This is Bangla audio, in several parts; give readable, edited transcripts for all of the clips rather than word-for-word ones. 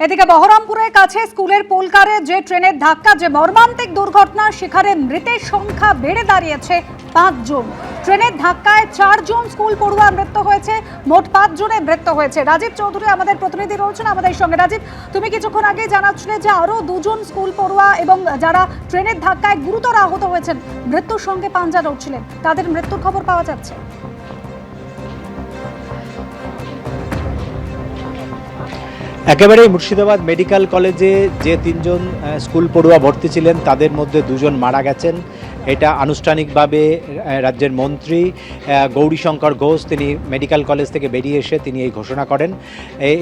এদিকে বহরমপুরের কাছে স্কুলের পোলকারে যে ট্রেনের ধাক্কা, যে মর্মান্তিক দুর্ঘটনা, সেখানে মৃতের সংখ্যা বেড়ে দাঁড়িয়েছে 5 জন। ট্রেনের ধাক্কায় 4 জন স্কুল পড়ুয়া মৃত্যু হয়েছে, মোট 5 জনের মৃত্যু হয়েছে। রাজীব চৌধুরী আমাদের প্রতিনিধি রয়েছেন আমাদের সঙ্গে। রাজীব, তুমি কিছুক্ষণ আগে জানাচ্ছিলে যে আরো 2 জন স্কুল পড়ুয়া এবং যারা ট্রেনের ধাক্কায় গুরুতর আহত হয়েছেন মৃত্যুর সঙ্গে পাঞ্জা লড়ছিলেন, তাদের মৃত্যুর খবর পাওয়া যাচ্ছে। একেবারেই মুর্শিদাবাদ মেডিকেল কলেজে যে 3 জন স্কুল পড়ুয়া ভর্তি ছিলেন তাদের মধ্যে 2 জন মারা গেছেন। এটা আনুষ্ঠানিকভাবে রাজ্যের মন্ত্রী গৌরীশঙ্কর ঘোষ তিনি মেডিকেল কলেজ থেকে বেরিয়ে এসে তিনি এই ঘোষণা করেন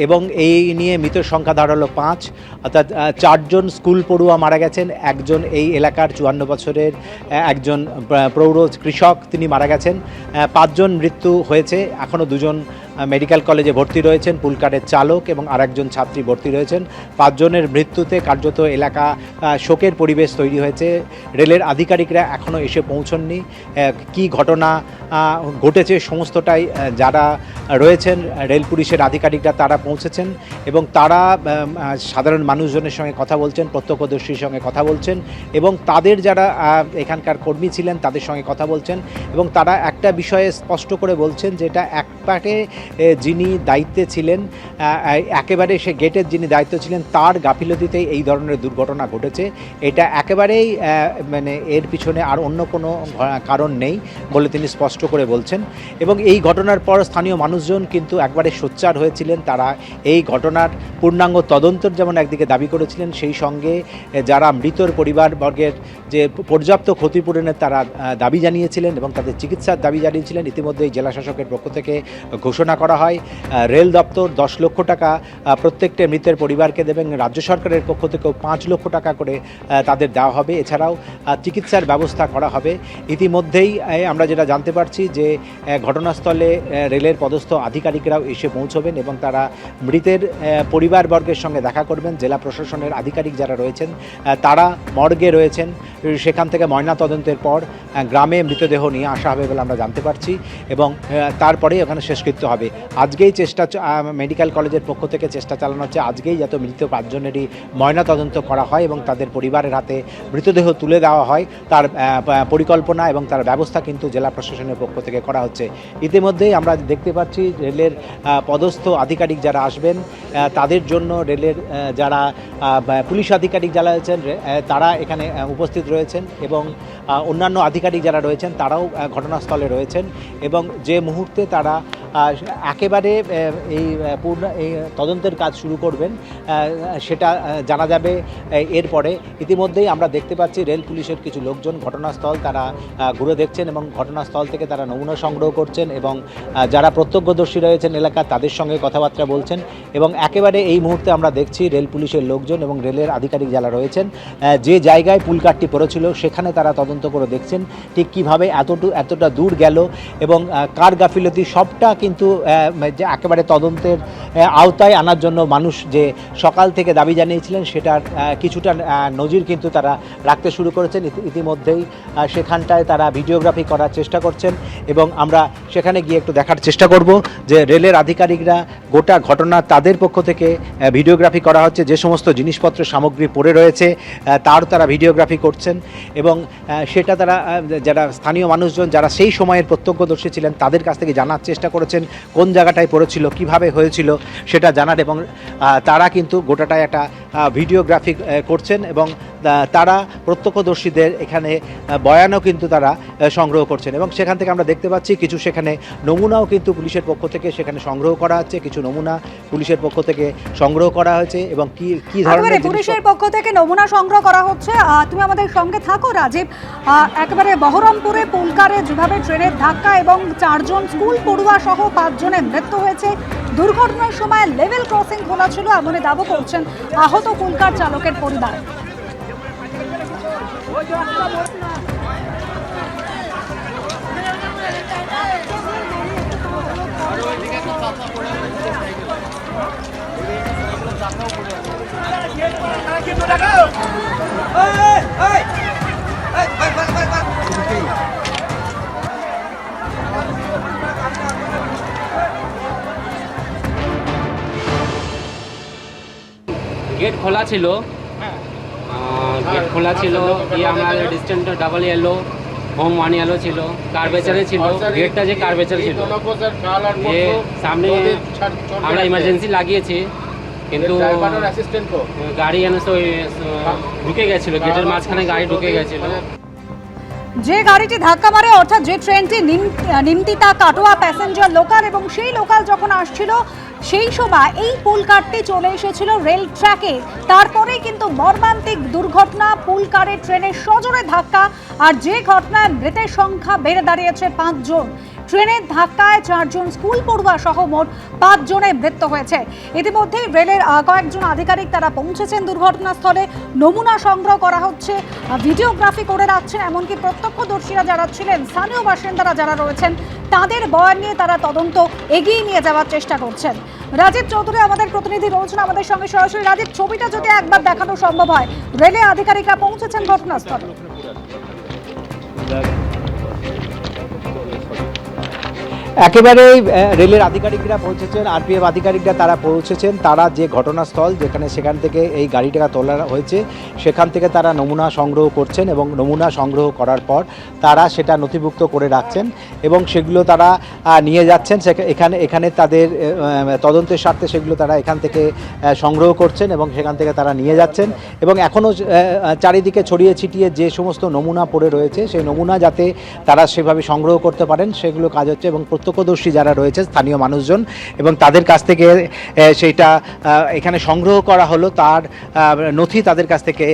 এবং এই নিয়ে মৃতের সংখ্যা দাঁড়ালো 5, অর্থাৎ 4 জন স্কুল পড়ুয়া মারা গেছেন। একজন এই এলাকার 54 বছরের একজন প্রৌঢ় কৃষক তিনি মারা গেছেন। 5 জন মৃত্যু হয়েছে। এখনও 2 জন মেডিকেল কলেজে ভর্তি রয়েছেন, পুলকারের চালক এবং আরেকজন ছাত্রী ভর্তি রয়েছেন। 5 জনের মৃত্যুতে কার্যত এলাকা শোকের পরিবেশ তৈরি হয়েছে। রেলের আধিকারিকরা এখনও এসে পৌঁছননি। কি ঘটনা ঘটেছে সমস্তটাই যারা রয়েছেন রেল পুলিশের আধিকারিকরা তারা পৌঁছেছেন এবং তারা সাধারণ মানুষজনের সঙ্গে কথা বলছেন, প্রত্যক্ষদর্শীর সঙ্গে কথা বলছেন এবং তাদের যারা এখানকার কর্মী ছিলেন তাদের সঙ্গে কথা বলছেন এবং তারা একটা বিষয়ে স্পষ্ট করে বলছেন যে এটা একপাটে যিনি দায়িত্বে ছিলেন, একেবারে সে গেটের যিনি দায়িত্ব ছিলেন তার গাফিলতিতেই এই ধরনের দুর্ঘটনা ঘটেছে। এটা একেবারেই মানে এর পিছনে আর অন্য কোনো কারণ নেই বলে তিনি স্পষ্ট করে বলছেন এবং এই ঘটনার পর স্থানীয় মানুষজন কিন্তু একবারে সোচ্চার হয়েছিলেন। তারা এই ঘটনার পূর্ণাঙ্গ তদন্তের যেমন একদিকে দাবি করেছিলেন, সেই সঙ্গে যারা মৃতর পরিবারবর্গের যে পর্যাপ্ত ক্ষতিপূরণের তারা দাবি জানিয়েছিলেন এবং তাদের চিকিৎসার দাবি জানিয়েছিলেন। ইতিমধ্যেই জেলা শাসকের পক্ষ থেকে ঘোষণা করা হয় রেল দপ্তর 10 লক্ষ টাকা প্রত্যেকটা মৃতের পরিবারকে দেবেন। রাজ্য সরকারের পক্ষ থেকেও 5 লক্ষ টাকা করে তাদের দেওয়া হবে। এছাড়াও চিকিৎসার ব্যবস্থা করা হবে। ইতিমধ্যেই আমরা যেটা জানতে পারছি যে ঘটনাস্থলে রেলের পদস্থ আধিকারিকরাও এসে পৌঁছবেন এবং তারা মৃতের পরিবারবর্গের সঙ্গে দেখা করবেন। জেলা প্রশাসনের আধিকারিক যারা রয়েছেন তারা মর্গে রয়েছেন। সেখান থেকে ময়নাতদন্তের পর গ্রামে মৃতদেহ নিয়ে আসা হবে বলে আমরা জানতে পারছি এবং তারপরেই ওখানে শেষকৃত্য হবে। আজকেই চেষ্টা মেডিকেল কলেজের পক্ষ থেকে চেষ্টা চালানো হচ্ছে আজকেই যাতে মৃত 5 জনেরই ময়নাতদন্ত করা হয় এবং তাদের পরিবারের হাতে মৃতদেহ তুলে দেওয়া হয় তার পরিকল্পনা এবং তার ব্যবস্থা কিন্তু জেলা প্রশাসনের পক্ষ থেকে করা হচ্ছে। ইতিমধ্যেই আমরা দেখতে পাচ্ছি রেলের পদস্থ আধিকারিক যারা আসবেন তাদের জন্য রেলের যারা পুলিশ আধিকারিক যারা রয়েছেন তারা এখানে উপস্থিত রয়েছেন এবং অন্যান্য আধিকারিক যারা রয়েছেন তারাও ঘটনাস্থলে রয়েছেন এবং যে মুহূর্তে তারা একেবারে এই তদন্তের কাজ শুরু করবেন সেটা জানা যাবে এরপরে। ইতিমধ্যেই আমরা দেখতে পাচ্ছি রেল পুলিশের কিছু লোকজন ঘটনাস্থল তারা ঘুরে দেখছেন এবং ঘটনাস্থল থেকে তারা নমুনা সংগ্রহ করছেন এবং যারা প্রত্যক্ষদর্শী রয়েছেন এলাকা তাদের সঙ্গে কথাবার্তা বলছেন এবং একেবারে এই মুহূর্তে আমরা দেখছি রেল পুলিশের লোকজন এবং রেলের আধিকারিক যারা রয়েছেন যে জায়গায় পুলকারটি পড়েছিল সেখানে তারা তদন্ত করে দেখছেন ঠিক কীভাবে এতটা দূর গেল এবং কার গাফিলতি সবটা কিন্তু একেবারে তদন্তের আওতায় আনার জন্য মানুষ যে সকাল থেকে দাবি জানিয়েছিলেন সেটার কিছুটা নজির কিন্তু তারা রাখতে শুরু করেছেন। ইতিমধ্যেই সেখানটায় তারা ভিডিওগ্রাফি করার চেষ্টা করছেন এবং আমরা সেখানে গিয়ে একটু দেখার চেষ্টা করব যে রেলের আধিকারিকরা গোটা ঘটনা তাদের পক্ষ থেকে ভিডিওগ্রাফি করা হচ্ছে, যে সমস্ত জিনিসপত্র সামগ্রী পড়ে রয়েছে তার তারা ভিডিওগ্রাফি করছেন এবং সেটা তারা যারা স্থানীয় মানুষজন যারা সেই সময়ের প্রত্যক্ষদর্শী ছিলেন তাদের কাছ থেকে জানার চেষ্টা করেছেন কোন জায়গাটায় পড়েছিল, কিভাবে হয়েছিল সেটা জানার এবং তারা কিন্তু গোটাটায় একটা ভিডিওগ্রাফি করছেন এবং তারা প্রত্যক্ষদর্শীদের এখানে বয়ানও কিন্তু তারা সংগ্রহ করছেন এবং সেখান থেকে আমরা দেখতে পাচ্ছি কিছু সেখানে নমুনাও কিন্তু পুলিশের পক্ষ থেকে সেখানে সংগ্রহ করা হচ্ছে, কিছু নমুনা পুলিশের পক্ষ থেকে সংগ্রহ করা হয়েছে এবং কি ধরনের পুলিশের পক্ষ থেকে নমুনা সংগ্রহ করা হচ্ছে। তুমি আমাদের সঙ্গে থাকো রাজীব। একেবারে বহরমপুরে পুলকারে যেভাবে ট্রেনের ধাক্কা এবং 4 জন স্কুল পড়ুয়া সহ 5 জনের মৃত্যু হয়েছে, দুর্ঘটনার সময় লেভেল ক্রসিং খোলা ছিল এমনই দাবি করছেন আহত পুলকার চালকের পরিবার। गेट खोला ছিল দিয়ে আমার distance double yellow home one yellow ছিল কার্বেচারে ছিল গেটটা যে কার্বেচার ছিল যে সামনে আমরা ইমার্জেন্সি লাগিয়েছি কিন্তু গাড়ি এনে তো ঢুকে গেছিল গেটের মাঝখানে গাড়ি ঢুকে গেছিল যে গাড়িটি ধাক্কা মারে অর্থাৎ যে ট্রেনটি নিমতিতা কাটোয়া প্যাসেঞ্জার লোকাল এবং সেই লোকাল যখন আসছিল সেই সময় এই পুলকারটি চলে এসেছিল রেল ট্র্যাকে তারপরেই কিন্তু মর্মান্তিক দুর্ঘটনা পুলকারে ট্রেনের সজোরে ধাক্কা আর যে ঘটনায় মৃতের সংখ্যা বেড়ে দাঁড়িয়েছে 5 জন ট্রেনের ধাক্কায় 4 জন স্কুল পড়ুয়া সহ মোট 5 জনের মৃত্যু হয়েছে ইতিমধ্যেই রেলের কয়েকজন আধিকারিক তারা পৌঁছেছেন দুর্ঘটনাস্থলে নমুনা সংগ্রহ করা হচ্ছে ভিডিওগ্রাফি করে রাখছেন এমনকি প্রত্যক্ষদর্শীরা যারা ছিলেন স্থানীয় বাসিন্দারা যারা রয়েছেন তাদের বয়ান নিয়ে তারা তদন্ত এগিয়ে নিয়ে যাওয়ার চেষ্টা করছেন রাজীব চৌধুরী আমাদের প্রতিনিধি রয়েছেন আমাদের সঙ্গে সরাসরি রাজীব ছবিটা যদি একবার দেখানো সম্ভব হয় রেলের আধিকারিকরা পৌঁছেছেন ঘটনাস্থলে একেবারেই রেলের আধিকারিকরা পৌঁছেছেন আরপিএফ আধিকারিকরা তারা পৌঁছেছেন তারা যে ঘটনাস্থল সেখান থেকে এই গাড়িটা তোলা হয়েছে সেখান থেকে তারা নমুনা সংগ্রহ করছেন এবং নমুনা সংগ্রহ করার পর তারা সেটা নথিভুক্ত করে রাখছেন এবং সেগুলো তারা নিয়ে যাচ্ছেন এখানে তাদের তদন্তের স্বার্থে সেগুলো তারা এখান থেকে সংগ্রহ করছেন এবং সেখান থেকে তারা নিয়ে যাচ্ছেন এবং এখনও চারিদিকে ছড়িয়ে ছিটিয়ে যে সমস্ত নমুনা পড়ে রয়েছে সেই নমুনা যাতে তারা সেভাবে সংগ্রহ করতে পারেন সেগুলো কাজ হচ্ছে এবং প্রত্যক্ষদর্শী যারা রয়েছে স্থানীয় মানুষজন এবং তাদের কাছ থেকে সেইটা এখানে সংগ্রহ করা হলো তার নথি তাদের কাছ থেকে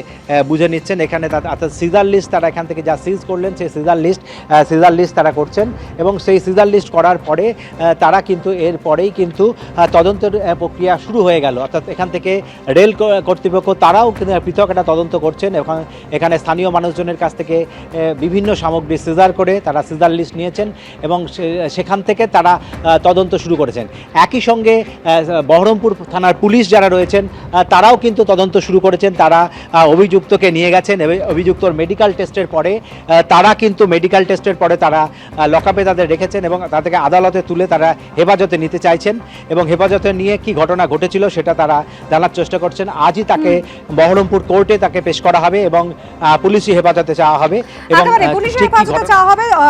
বুঝে নিচ্ছেন এখানে অর্থাৎ সিজার লিস্ট তারা এখান থেকে যা সিজ করলেন সেই সিজার লিস্ট তারা করছেন এবং সেই সিজার লিস্ট করার পরে তারা কিন্তু এরপরেই কিন্তু তদন্তের প্রক্রিয়া শুরু হয়ে গেল অর্থাৎ এখান থেকে রেল কর্তৃপক্ষ তারাও পৃথক একটা তদন্ত করছেন এখানে স্থানীয় মানুষজনের কাছ থেকে বিভিন্ন সামগ্রী সিজার করে তারা সিজার লিস্ট নিয়েছেন এবং সেখান থেকে তারা তদন্ত শুরু করেছেন একই সঙ্গে বহরমপুর থানার পুলিশ যারা রয়েছেন তারাও কিন্তু তদন্ত শুরু করেছেন তারা অভিযুক্তকে নিয়ে গেছেন অভিযুক্তর মেডিকেল টেস্টের পরে তারা লকআপে তাদের রেখেছেন এবং তাদেরকে আদালতে তুলে তারা হেফাজতে নিতে চাইছেন এবং হেফাজতে নিয়ে কি ঘটনা ঘটেছিল সেটা তারা জানার চেষ্টা করছেন আজই তাকে বহরমপুর কোর্টে তাকে পেশ করা হবে এবং পুলিশি হেফাজতে চাওয়া হবে এবং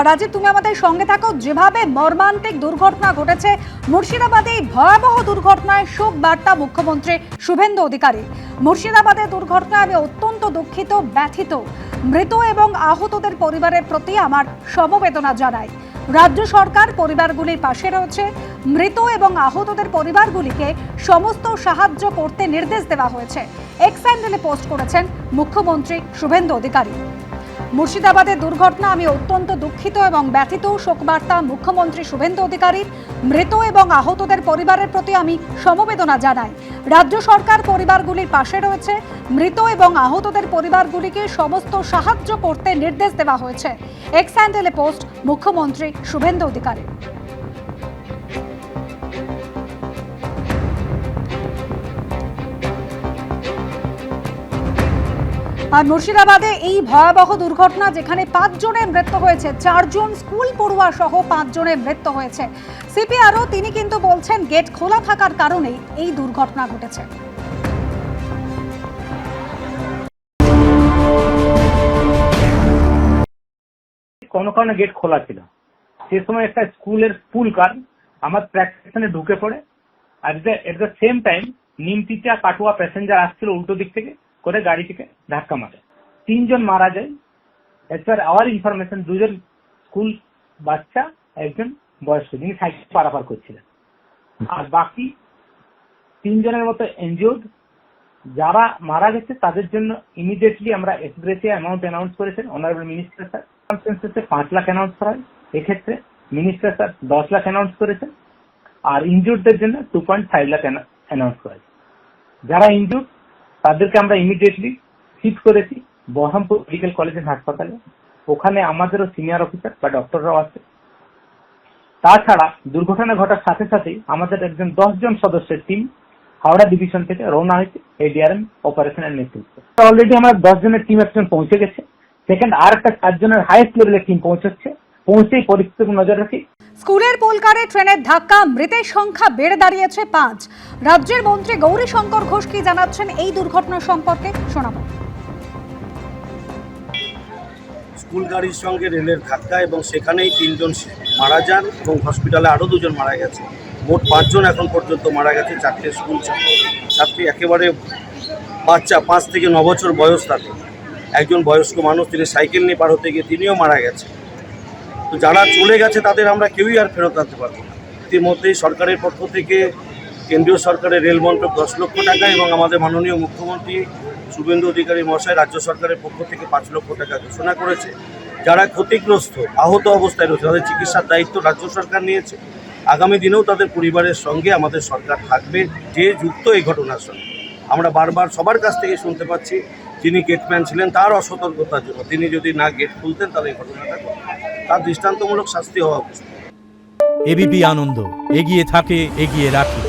রাজীব তুমি আমাদের সঙ্গে থাকো যেভাবে মর্মান্তিক দুর্ঘটনা ঘটেছে মুর্শিদাবাদে এই ভয়াবহ দুর্ঘটনায় শোক বার্তা মুখ্যমন্ত্রী শুভেন্দু অধিকারী মুর্শিদাবাদের দুর্ঘটনায় আমি অত্যন্ত দুঃখিত ব্যথিত মৃত এবং আহতদের পরিবারের প্রতি আমার সমবেদনা জানাই রাজ্য সরকার পরিবারগুলির পাশে রয়েছে মৃত এবং আহতদের পরিবারগুলিকে সমস্ত সাহায্য করতে নির্দেশ দেওয়া হয়েছে এক্স হ্যান্ডেলে পোস্ট করেছেন মুখ্যমন্ত্রী শুভেন্দু অধিকারী মুর্শিদাবাদের দুর্ঘটনা আমি অত্যন্ত দুঃখিত এবং ব্যথিত শোকবার্তা মুখ্যমন্ত্রী শুভেন্দু অধিকারীর মৃত এবং আহতদের পরিবারের প্রতি আমি সমবেদনা জানাই রাজ্য সরকার পরিবারগুলির পাশে রয়েছে মৃত এবং আহতদের পরিবারগুলিকে সমস্ত সাহায্য করতে নির্দেশ দেওয়া হয়েছে এক্স হ্যান্ডেলে পোস্ট মুখ্যমন্ত্রী শুভেন্দু অধিকারী আর মুর্শিদাবাদে এই ভয়াবহ দুর্ঘটনা যেখানে 5 জনের মৃত্যু হয়েছে 4 জন স্কুল পড়ুয়া সহ 5 জনের মৃত্যু হয়েছে সিপিআরও তিনি কিন্তু বলছেন গেট খোলা থাকার কারণে এই দুর্ঘটনা ঘটেছে কোনো কারণে গেট খোলা ছিল সে সময় একটা স্কুলের স্কুল কার আমার প্র্যাকটিশনে ঢুকে পড়ে আর at the same time Nimtita Katwa passenger আসছিল উল্টো দিক থেকে করে গাড়িটিকে ধাক্কা মারে 3 জন মারা যায় এজ পার আওয়ার ইনফরমেশন 2 জন স্কুল বাচ্চা একজন বয়স্ক যিনি সাইকেল পারাপার করছিলেন আর বাকি 3 জনের মতো ইনজিওর্ড যারা মারা গেছে তাদের জন্য ইমিডিয়েটলি আমরা এক্সগ্রেসিয়া অ্যামাউন্ট অ্যানাউন্স করেছেন honourable minister sir 5 lakh announce করা হয় এক্ষেত্রে মিনিস্টার স্যার 10 লাখ অ্যানাউন্স করেছেন আর ইনজিওর্ডদের জন্য 2.5 লাখ অ্যানাউন্স করা হয়েছে যারা ইনজিওর্ড তাদেরকে আমরা ইমিডিয়েটলি শিফট করেছি বহরমপুর মেডিকেল কলেজের হাসপাতালে ওখানে আমাদেরও সিনিয়র অফিসার বা ডক্টররাও আছে তাছাড়া দুর্ঘটনা ঘটার সাথে সাথেই আমাদের একজন 10 জন সদস্যের টিম হাওড়া ডিভিশন থেকে রওনা হয়েছে এডিআরএম অপারেশনের নেতৃত্বে অলরেডি আমার 10 জনের টিম একজন পৌঁছে গেছে সেকেন্ড আর একটা 4 জনের হাইয়েস্ট লেভেলের টিম পৌঁছচ্ছে পৌঁছেই পরিস্থিতির নজর রাখি। স্কুলের পোলকারে ট্রেনের ধাক্কা, মৃতের সংখ্যা বেড়ে দাঁড়িয়েছে 5। রাজ্যের মন্ত্রী গৌরীশঙ্কর ঘোষ কি জানাচ্ছেন এই দুর্ঘটনা সম্পর্কে শোনাবো। স্কুল গাড়ির সঙ্গে রেলের ধাক্কা এবং সেখানেই 3 জন মারা যান এবং হসপিটালে আরও 2 জন মারা গেছে। মোট 5 জন এখন পর্যন্ত মারা গেছে। 4টে স্কুল ছাত্রী, একেবারে বাচ্চা, 5 থেকে 9 বছর বয়স তাদের। একজন বয়স্ক মানুষ, তিনি সাইকেল নিয়ে পার হতে গিয়ে তিনিও মারা গেছে। তো যারা চলে গেছে তাদের আমরা কেউই আর ফেরত আনতে পারবো না। ইতিমধ্যেই সরকারের পক্ষ থেকে কেন্দ্রীয় সরকারের রেল মন্ত্রক 10 লক্ষ টাকা এবং আমাদের মাননীয় মুখ্যমন্ত্রী শুভেন্দু অধিকারী মহাশয় রাজ্য সরকারের পক্ষ থেকে 5 লক্ষ টাকা ঘোষণা করেছে। যারা ক্ষতিগ্রস্ত, আহত অবস্থায় রয়েছে, তাদের চিকিৎসার দায়িত্ব রাজ্য সরকার নিয়েছে। আগামী দিনেও তাদের পরিবারের সঙ্গে আমাদের সরকার থাকবে, যে যুক্ত এই ঘটনার সঙ্গে। আমরা বারবার সবার কাছ থেকে শুনতে পাচ্ছি, যিনি গেটম্যান ছিলেন তার অসতর্কতার জন্য, তিনি যদি না গেট খুলতেন তাহলে এই ঘটনাটা ঘটত। তার দৃষ্টান্তমূলক শাস্তি হওয়া উচিত। এবিপি আনন্দ, এগিয়ে থাকে, এগিয়ে রাখে।